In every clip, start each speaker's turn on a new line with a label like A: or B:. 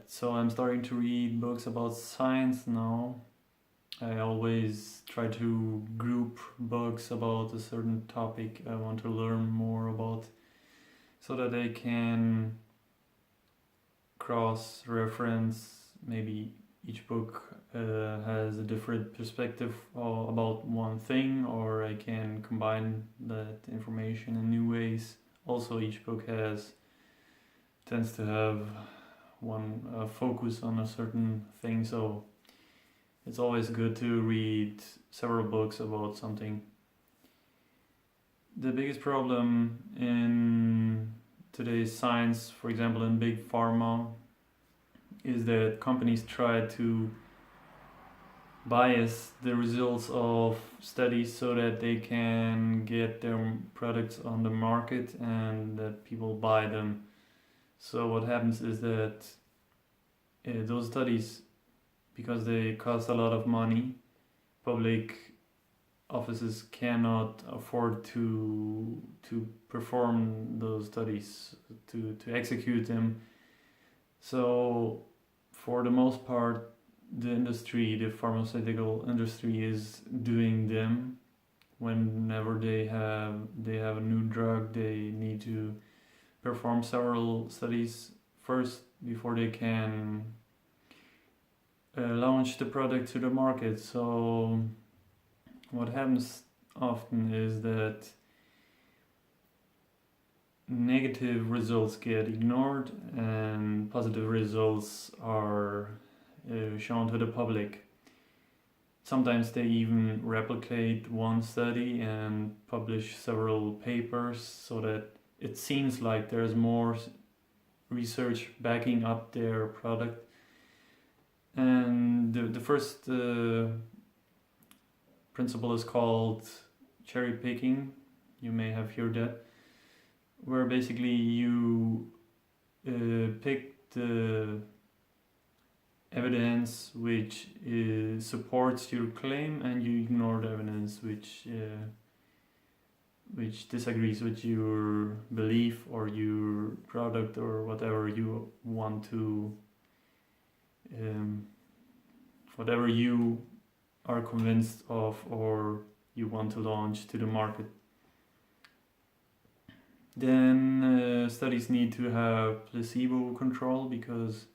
A: So I'm starting to read books about science now. I always try to group books about a certain topic I want to learn more about so that I can cross reference. Maybe each book has a different perspective about one thing, or I can combine that information in new ways. Also, each book tends to have one focus on a certain thing, so it's always good to read several books about something. The biggest problem in today's science, for example in big pharma, is that companies try to bias the results of studies so that they can get their products on the market and that people buy them. So what happens is that those studies, because they cost a lot of money, public offices cannot afford to perform those studies, to execute them. So for the most part, the pharmaceutical industry is doing them. Whenever they have a new drug, they need to perform several studies first before they can launch the product to the market. So what happens often is that negative results get ignored and positive results are shown to the public. Sometimes they even replicate one study and publish several papers so that it seems like there's more research backing up their product. And the first principle is called cherry picking. You may have heard that, where basically you pick the evidence which supports your claim and you ignore the evidence which disagrees with your belief or your product or whatever you want to whatever you are convinced of or you want to launch to the market. Then studies need to have placebo control, because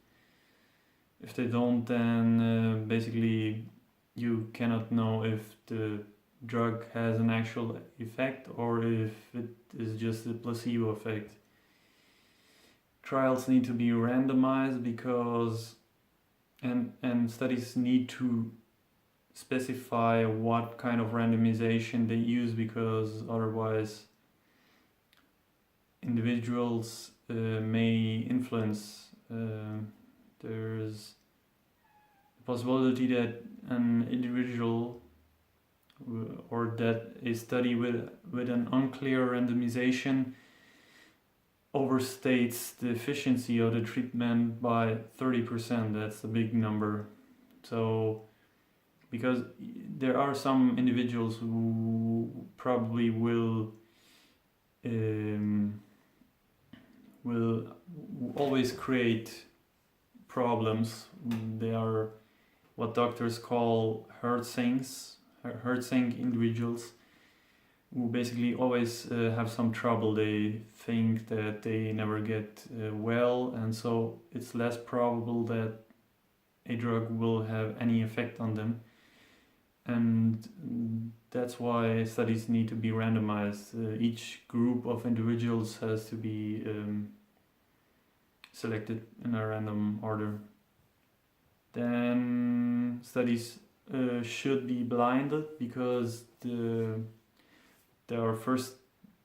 A: if they don't, then basically you cannot know if the drug has an actual effect or if it is just a placebo effect. Trials need to be randomized because and studies need to specify what kind of randomization they use, because otherwise individuals may influence. There's the possibility that an individual or that a study with an unclear randomization overstates the efficiency of the treatment by 30%. That's a big number. So because there are some individuals who probably will always create problems. They are what doctors call herd sinks individuals, who basically always have some trouble. They think that they never get well, and so it's less probable that a drug will have any effect on them. And that's why studies need to be randomized. Each group of individuals has to be selected in a random order. Then studies should be blinded, because there are first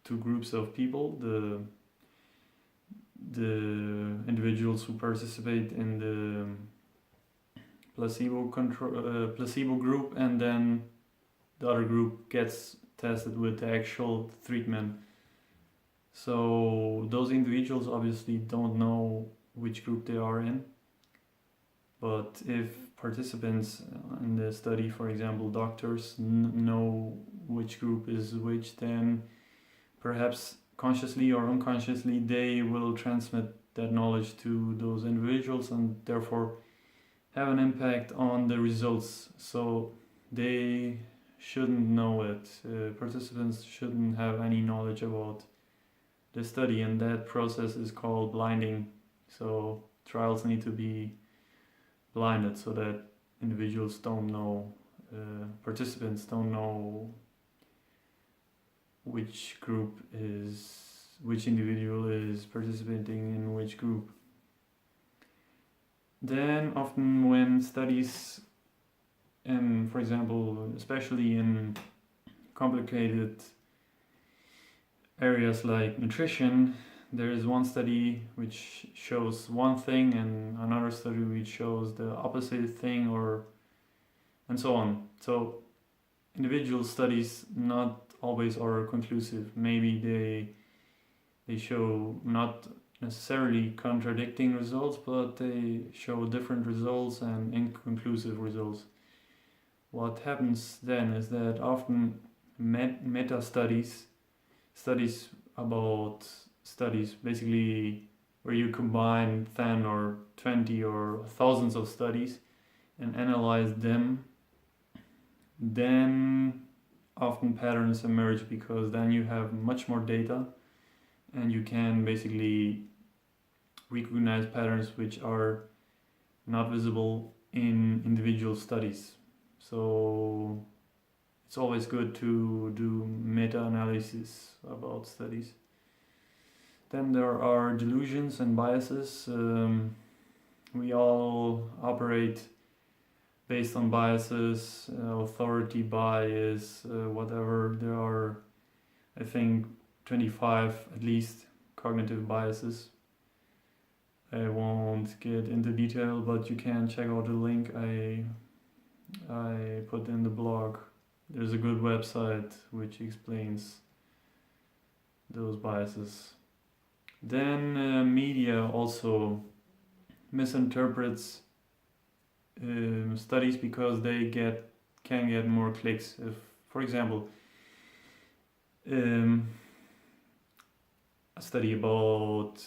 A: two groups of people: the individuals who participate in the placebo group, and then the other group gets tested with the actual treatment. So those individuals obviously don't know which group they are in, but if participants in the study, for example doctors, know which group is which, then perhaps consciously or unconsciously they will transmit that knowledge to those individuals and therefore have an impact on the results. So they shouldn't know it. Participants shouldn't have any knowledge about the study, and that process is called blinding. So trials need to be blinded so that individuals don't know, participants don't know which individual is participating in which group. Then often when studies, and for example, especially in complicated areas like nutrition, there is one study which shows one thing and another study which shows the opposite thing, or and so on. So individual studies not always are conclusive. Maybe they show not necessarily contradicting results, but they show different results and inconclusive results. What happens then is that often meta studies about studies, basically where you combine 10 or 20 or thousands of studies and analyze them, then often patterns emerge, because then you have much more data and you can basically recognize patterns which are not visible in individual studies. So it's always good to do meta-analysis about studies. Then there are delusions and biases. We all operate based on biases, authority bias, whatever. There are, I think, 25 at least cognitive biases. I won't get into detail, but you can check out the link I put in the blog. There's a good website which explains those biases. Then media also misinterprets studies because they can get more clicks. If, for example, a study about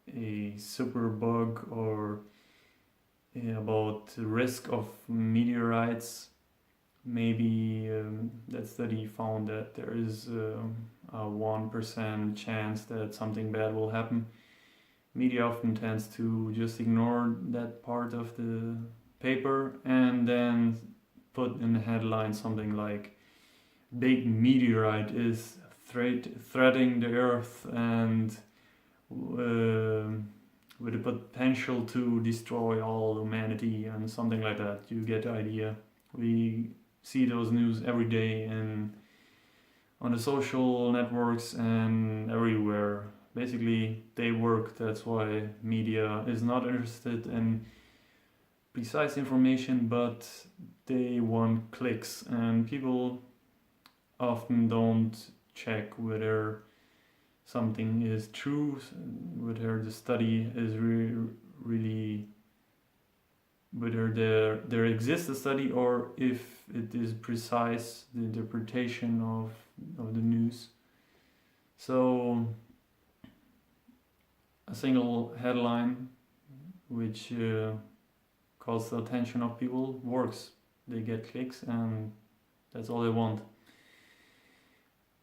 A: a superbug or about the risk of meteorites, maybe that study found that there is a 1% chance that something bad will happen. Media often tends to just ignore that part of the paper and then put in the headline something like "Big meteorite is threatening the Earth and with the potential to destroy all humanity," and something like that. You get the idea. We see those news every day and on the social networks and everywhere. Basically, they work. That's why media is not interested in precise information, but they want clicks, and people often don't check whether something is true, whether the study is really whether there exists a study, or if it is precise, the interpretation of the news. So a single headline which calls the attention of people works. They get clicks and that's all they want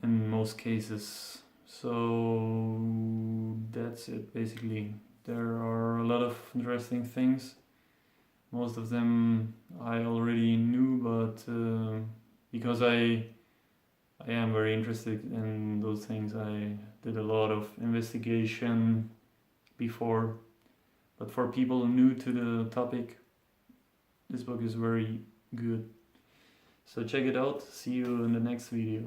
A: in most cases. So that's it basically. There are a lot of interesting things. Most of them I already knew, but because I am very interested in those things, I did a lot of investigation before. But for people new to the topic, this book is very good. So check it out. See you in the next video.